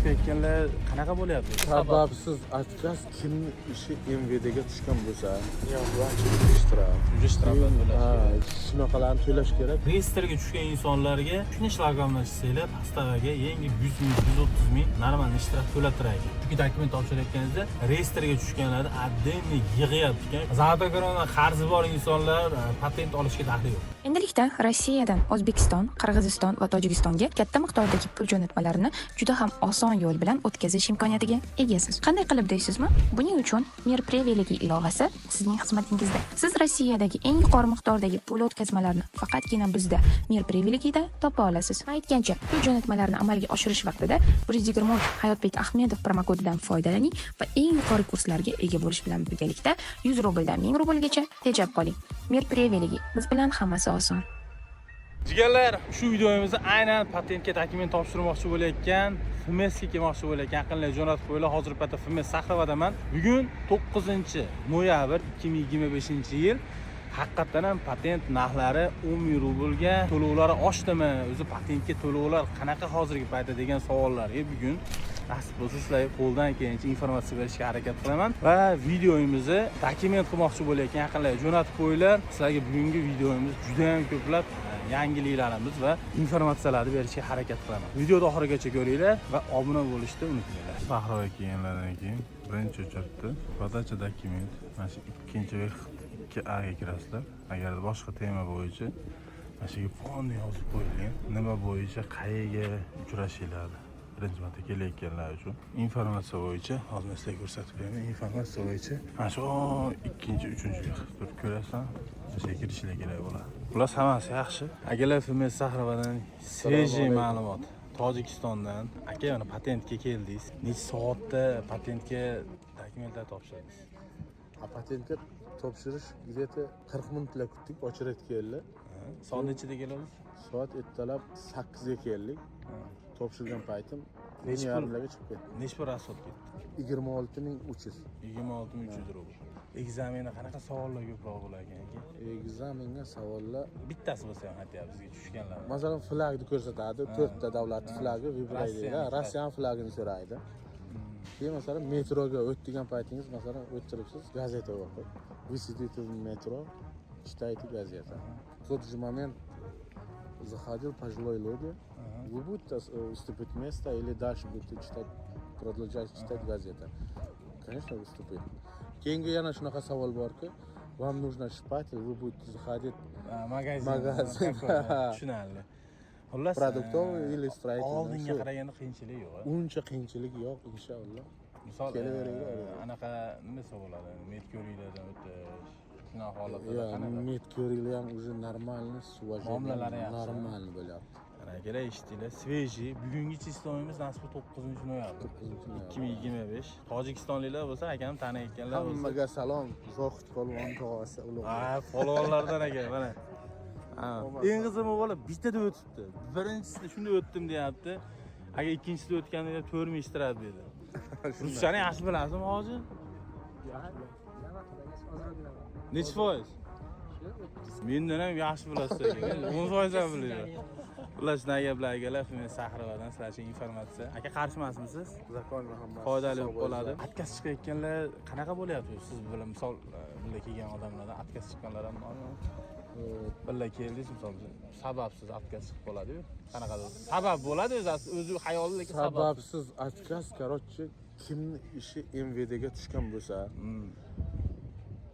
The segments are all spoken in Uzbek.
chiqayotganlar qanaqa bo'lyapti? Sababsiz отказ kimni ishi MVDga tushgan bo'lsa, ishtirok. Ishtiroklar to'lash. Shunaqalarni to'lash kerak. Reyestrga tushgan insonlarga shuni shlagomlashsanglar, hastavaga yangi 100 ming, 130 ming normal ishtirok to'latirar ekan. Chunki dokument topshirayotganingizda reyestrga tushganlarni отдельно yig'yapti ekan. Zagotogarona qarzi bor insonlar patent olishga daxli yo'q. Endilikda Rossiyadan O'zbekiston, Qirg'iziston va Tojikistonga katta miqdordagi pul jo'natmalarini juda ham oson yo'l bilan o'tkazish imkoniyatiga egasiz. Qanday qilib deysizmi? Buning uchun Mir Privilegi ilovasi sizning xizmatingizda. Siz Rossiyadagi eng yuqori miqdordagi pul o'tkazmalarni faqatgina bizda Mir Privilegida topa olasiz. Aytgancha, pul jo'natmalarini amalga oshirish vaqtida 120 Hayotbek Ahmedov promokodidan foydalaning va eng yuqori kurslarga ega bo'lish bilan birgalikda 100 rubldan 1000 rublgacha tejab qoling. Mir Privilegi, biz bilan hammasi oson. Jigarlar, shu videomizda aynan patentga dokument topshirmoqchi bo'layotgan, FMSga kelmoqchi bo'layotgan yaqinlar jo'natib qo'yinglar. Hozir patta FMS Sahravadaman. Bugun 9-noyabr 2025-yil. Haqiqatan ham patent narxlari 10 ming rublga, to'lovlari oshdimi? O'zi patentga to'lovlar qanaqa hozirgi paytda degan savollarga bugun nasib bo'lsa sizlarga qo'ldan kelgancha informatsiya berishga harakat qilaman va videomizni dokument qilmoqchi bo'layotgan yaqinlarga jo'natib qo'yinglar. Sizlarga bugungi videomiz juda ham ko'plab yangiliklarimiz va informatsiyalarni berishga harakat qilaman. Videoni oxirigacha ko'ringlar va obuna bo'lishni unutmanglar. Sahroga kelganlardan keyin birinchi uchatda podacha dokument, mana shu ikkinchi va 2A ga kirasizlar. Agar boshqa tema bo'yicha mana shu fonni yozib qo'yilgan, nima bo'yicha qayerga uchrashinglar, birinchi marta kelayotganlar uchun informatsiya bo'yicha hozir sizlarga ko'rsatib beraman. Informatsiya bo'yicha mana shu ikkinchi, uchinchiga turib ko'rasan, sizga kirishinglar kerak bo'ladi. Bular hammasi yaxshi. Akalar FMS Sahravadan svejiy ma'lumot. Tojikistondan aka yana patentga keldingiz. Necha soatda patentga dokumentlar topshirdingiz? Patentga topshirish где-то 40 minutlar kutdik, ochirib keldi. Soat nechida keldingiz? Soat ertalab 8 ga keldik. Topshirgan paytim 2:30 ga chiqib ketdi. Necha pul rasxod ketdi? 26300. 26300 rubl. Ekzamenda qanaqa savollar ko'proq bo'lar ekan aka? Ekzamenga savollar Bittasi bo'lsa ham aytayapti bizga tushganlar. masalan flagni ko'rsatadi, 4 ta davlat flagi vibraydi, Rossiya flagini so'raydi. Keyin masalan metroga o'tgan paytingiz, masalan o'tiribsiz, gazeta o'qib, вы сидите в метро, читаете газету. В тот же момент заходил пожилой люди, вы будете уступить место или дальше будете читать, продолжать читать газету? Конечно, уступить. Keyingi yana shunaqa savol borki, вам нужно спать, вы будете заходить magazin. Tushunarli. Xullas, продуктовый или строительный. Oldinga qaraganda qiyinchilik yo'q. Uncha qiyinchilik yo'q, inshaalloh. Misol, kelaveringlar. anaqa nima bo'ladi? Medko'riklardan o'tish, shunaqa holatlar Ya, medko'riklar ham уже нормальный, с Muomalalari уважением, yaxshi. нормально bo'lyapti. Akalar eshitdinglar, svejiy. Bugungi islomingiz nasib 9-noyabr 2025. Tojikistonliklar bo'lsa, akam taniyotganlar bo'lsa. Hammaga salom, Zohid polvon tog'asi ulug'. Polvonlardan aka, mana. Eng qizig'i bola bittada o'tibdi. Birinchisida shunday o'tdim deyapti. Agar ikkinchisida o'tganida 4 ming ishtiradi dedi. Ruschani yaxshi bilasizmi hozir? Necha foiz? Mendan ham yaxshi bilasiz aka. 10% ham bilaman. Ular shunaqa gaplar akalar, men Sahravadan sizlar uchun informatsiya. Aka qarshimasmisiz? Zakon Muhammad. Foydali bo'ladi. Atkaz chiqayotganlar qanaqa bo'lyapti? Siz bilan misol birga kelgan odamlardan atkaz chiqqanlar ham bormi? Birga keldingiz misol sababsiz atkaz chiqib qoladi-yu. Qanaqadir sabab bo'ladi o'zi xayolida, lekin Sababsiz отказ, короче, kimni ishi MVDga tushgan bo'lsa,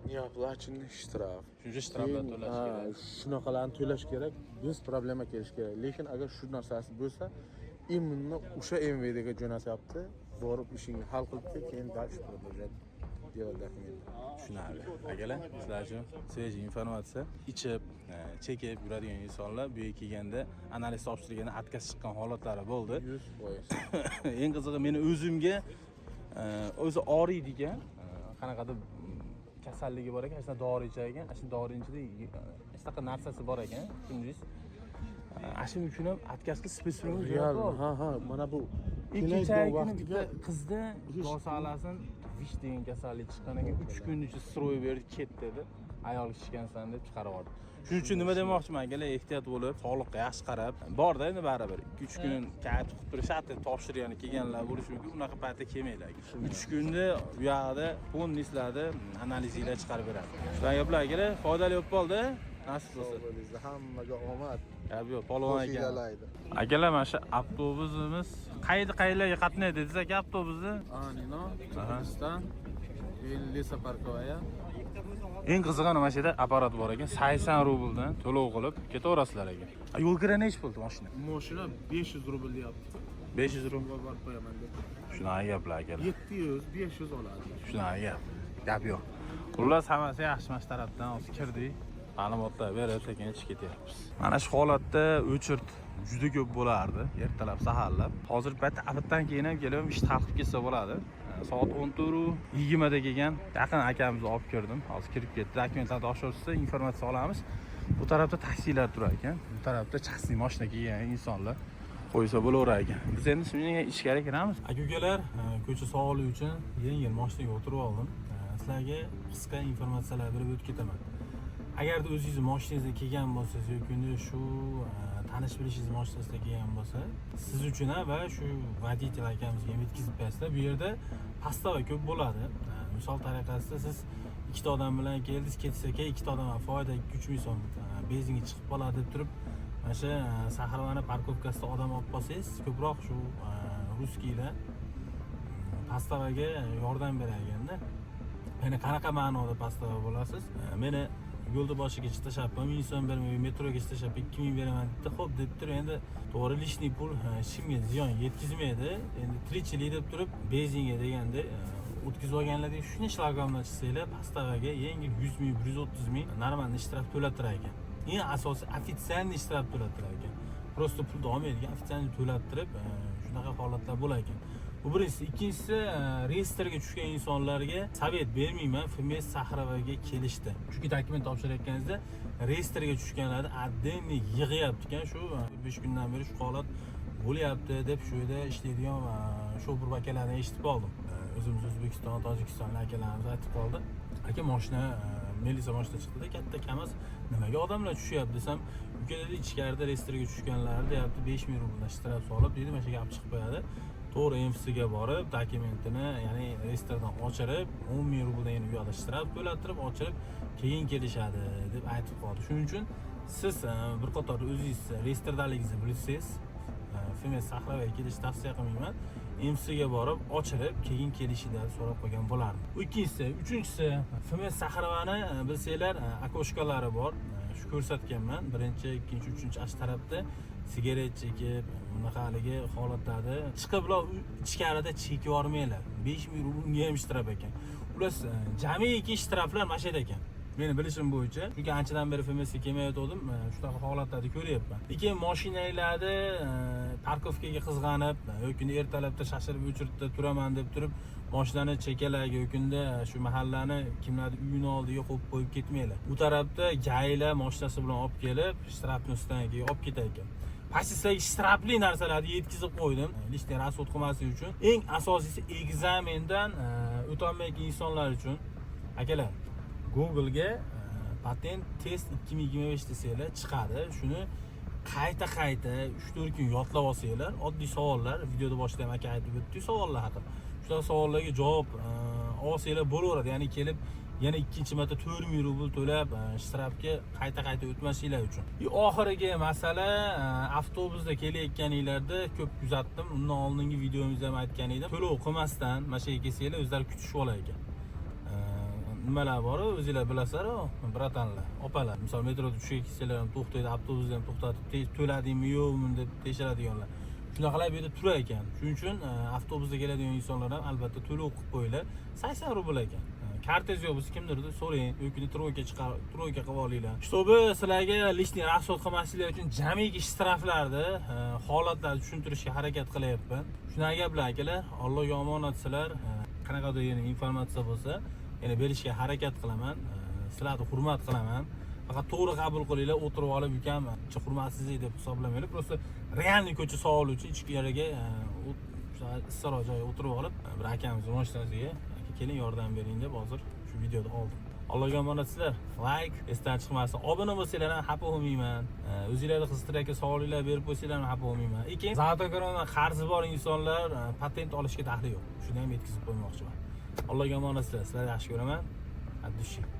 неоплаченный штраф. Shuncha ishtiroklar to'lash kerak. Shunaqalarni to'lash kerak, без problema kelish kerak. Lekin agar shu narsasi bo'lsa, immunni o'sha MVDga jo'natyapti, borib ishingni hal qilib keyin dальше продолжать делать документы. Tushunarli. Akalar, sizlar uchun svejiy informatsiya. Ichib, chekib yuradigan insonlar bu yerga kelganda analiz topshirganda atkaz chiqqan holatlari bo'ldi. 100%. Eng qizig'i meni o'zimga o'zi og'riydigan qanaqadir kasalligi bor ekan, shunday dori ichar ekan, shu dorining ichida shunaqa narsasi bor ekan, tushundingiz? Shuning uchun ham atkazga spesifik Real, ha, mana bu ikkinchi kuni bitta qizda go'salasin vish degan kasallik chiqqan ekan, 3 kun ichida stroy berib ketdi dedi. Ayol kichkansan deb chiqarib yubordi. Shuning uchun nima demoqchiman akalar, ehtiyot bo'lib, sog'liqqa yaxshi qarab. Bor-da endi baribir 2-3 kun qaytib qilib turishadi, topshirgani kelganlar bo'lishi mumkin. Unaqa paytda kelmanglar. 3 kunda u yoqda polnislarni analizinglar chiqarib beradi. Shunaqa gaplar akalar, foydali bo'lib qoldi. Nasib bo'lsa. Hammaga omad. Yo'q, polvon ekan. Qo'shigalaydi. Akalar, mana shu avtobusimiz qayerlarga qatnaydi dediz aka avtobusni? Anino, Qirg'iziston, Lesa Parkovaya. Eng qizig'ini mana shu yerda apparat bor ekan, 80 rubldan to'lov qilib ketaverasizlar ekan. Yo'l kira nechi pul mashina? Mashina 500 rubl deyapti. 500 rubl. Borib qo'yaman deb. Shunaqa gaplar akalar. 700, 500 oladi. Shunaqa gap. Gap yo'q. Xullas hammasi yaxshi mana shu tarafdan hozir kirdik. Ma'lumotlar berib sekin ichib ketyapmiz. Mana shu holatda o'chirt juda ko'p bo'lardi, ertalab, saharlab. Hozir paytda avtdan keyin ham kelib ish tarqib ketsa bo'ladi. Soat 14:20 da kelgan yaqin akamizni olib kirdim. Hozir kirib ketdi. Dokumentlarni topshirsa informatsiya olamiz. Bu tarafda taksilar turar ekan. Bu tarafda shaxsiy mashina kelgan insonlar qo'ysa bo'laverar ekan. Biz endi shunga ichkari kiramiz. Aka-ukalar, ko'cha sog'ligi uchun yengil mashinaga o'tirib oldim. Sizlarga qisqa informatsiyalar berib o'tib ketaman. Agarda o'zingiz mashinangizda kelgan bo'lsangiz yoki shu tanish bilishingiz mashinasida kelgan bo'lsa, siz uchun va shu voditelь akamizga yetkazib bersizlar. Bu yerda pastava ko'p bo'ladi. Misol tariqasida siz ikkita odam bilan keldingiz, ketsak, ikkita odam foyda 2-3 ming so'm benzinga chiqib qoladi deb turib, mana shu Saxarovani parkovkasida odam olib qolsangiz, ko'proq shu ruskiylar pastavaga yordam berar ekanda. Meni qanaqa ma'noda pastava bo'lasiz? Meni yo'lda boshiga chiqtashyapman, 1000 so'm bermay metroga chiqtashyapman, 2000 beraman deb, xo'p deb turib, endi to'g'ri lishniy pul hech kimga ziyon yetkazmaydi. Endi tirikchilik deb turib, benzinga deganda o'tkazib olganlarga shunday shlagomdan chiqsanglar, pastavaga yengil 100 ming, 130 ming normal ishtirok to'lattirar ekan. Eng asosiy ofitsialniy ishtirok to'lattirar ekan. Prosta pulni olmaydigan, ofitsialniy to'lattirib, shunaqa holatlar bo'lar ekan. Bu birinchisi. Ikkinchisi, reyestrga tushgan insonlarga savet bermayman FMS Saxarovaga kelishdi. Chunki dokument topshirayotganingizda reyestrga tushganlarni отдельный yig'yapti ekan. Shu 5 kundan beri shu holat bo'lyapti deb shu yerda ishlaydigan shofir akalardan eshitib oldim. O'zimiz O'zbekiston, Tojikiston akalarimiz aytib qoldi. Aka, mashina Melisa mashina chiqdi-da, katta kamas. Nimaga odamlar tushyapti desam, ukalar ichkarida reyestrga tushganlar deyapti, 5000 rubldan ishtirok solib deydi, mana shu gap chiqib qo'yadi. To'g'ri MFCga borib, dokumentini, ya'ni reyestrdan ochirib, 10 ming rubldan u yoqda ishtirok to'lattirib, ochirib, keyin kelishadi deb aytib qoldi. Shuning uchun siz bir qator o'zingiz reyestrdanligingizni bilsangiz, FMS Saxarovaga kelishni tavsiya qilmayman. MFCga borib, ochirib, keyin kelishinglarni so'rab qo'ygan bo'lardim. Bu ikkinchisi. Uchinchisi, FMS Saxarovani bilsanglar, akoshkalari bor. Shu ko'rsatganman. Birinchi, ikkinchi, uchinchi ash tarafda sigaret chekib, bunaqaligi holatlarda chiqib ichkarida chekib yormanglar. 5000 rublga ham ishtirab ekan. Ular jamiki ishtiroflar mana shu yerda ekan. Meni bilishim bo'yicha, chunki anchadan beri FMSga kelmayotgandim, shunaqa holatlarni ko'ryapman. Lekin mashinanglarni parkovkaga qizg'anib yoki ertalabda shashirib o'chiribda turaman deb turib, mashinani chekalarga yoki shu mahallani kimlarning uyini oldiga qo'yib qo'yib ketmanglar. Bu tarafda gaylar mashinasi bilan olib kelib, shtrapni ustidan olib ketar ekan. Pasistagi shtrapli narsalarni yetkazib qo'ydim, lishniy rasxod qilmaslik uchun. Eng asosiysi ekzamendan o'tolmayotgan insonlar uchun akalar, Google'ga patent test 2025 desanglar chiqadi. Shuni qayta 3-4 kun yodlab olsanglar, oddiy savollar, videoda boshida ham aka aytib o'tdi, savollar haqida. Shunaqa savollarga javob olsanglar bo'laveradi. Ya'ni kelib yana ikkinchi marta 4000 rubl to'lab ishtirokga qayta o'tmasinglar uchun. Oxirgi masala, avtobusda kelayotganinglarda ko'p kuzatdim. Undan oldingi videomizda ham aytgan edim. To'lov qilmasdan mana shu yerga kelsanglar, o'zlari kutishib olar ekan. Nimalar bor, o'zinglar bilasizlar, bratanlar, opalar. Misol metroda tushib kelsanglar ham to'xtaydi, avtobusda ham to'xtatib, to'ladingmi yo'qmi deb tekshiradiganlar. Shunaqalar bu yerda turar ekan. Shuning uchun avtobusda keladigan insonlar ham albatta to'lov qilib qo'yinglar. 80 rubl ekan. Kartez yo'q bo'lsa kimdirdir so'rang yoki troyka qilib olinglar. Чтобы sizlarga lishniy rasxod qilmasliklar uchun jamiki ishtiroflarni holatlarni tushuntirishga harakat qilyapman. Shunaqa gaplar akalar. Allohga omonat sizlar. Qanaqadir informatsiya bo'lsa, yana berishga harakat qilaman. Sizlarni hurmat qilaman. Faqat to'g'ri qabul qilinglar, o'tirib olib ukam, hurmatsizlik deb hisoblamanglar. Prosta realniy ko'cha savol uchun ichkariga issiqroq joyga o'tirib olib, bir akamiz mashinasiga keling yordam bering deb hozir shu videoda oldim. Allohga omonatsizlar. Like esdan chiqmasin. Obuna bo'lsanglar ham xafa bo'lmayman. O'zingizlarni qiziqtirayotgan savolinglar berib qo'ysanglar ham xafa bo'lmayman. Lekin Zotoko'rona qarzi bor insonlar patent olishga daxli yo'q. Shuni ham yetkazib qo'ymoqchiman. Allohga omonatsizlar. Sizlarni yaxshi ko'raman. Addushi.